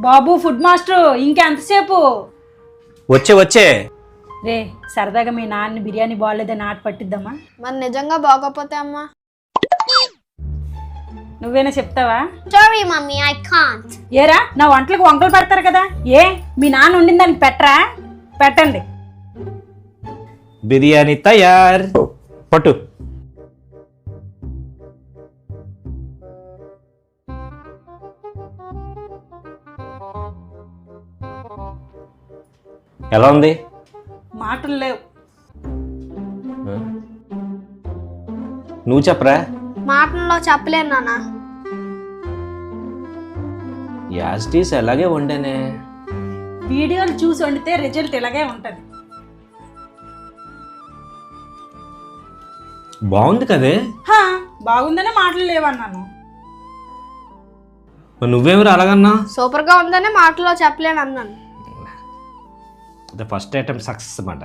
బాబు food master ఇంకెంతసేపు? వచ్చే రే సరదాగా మీ నాన్న బిర్యానీ బాగోలేదని ఆట పట్టిద్దామా? మరి నిజంగా బాగోపోతే అమ్మా? నువ్వేనా చెప్తావా? Sorry mummy, I can't. ఏరా నా వంటలకు వంకలు పెడతారు కదా, ఏ మీ నాన్న వండిన దానికి పెట్టరా? పెట్టండి. బిర్యానీ తయార్. పట్టు. ఎలా ఉంది? మాటలు లేవు. నువ్వు చెప్పరా. మాటల్లో చెప్పలేను నాన్న. యాస్టీస్ అలాగే వండానే. వీడియోలు చూసి వండితే రిజల్ట్ ఇలాగే ఉంటుంది. బాగుంది కదే. బాగుందనే మాటలు లేవన్నాను. నువ్వేమిరా అలాగన్నా? సూపర్ గా ఉందనే మాటల్లో చెప్పలేను అన్నాను. ఫస్ట్ ఐటమ్ సక్సెస్ అన్నమాట.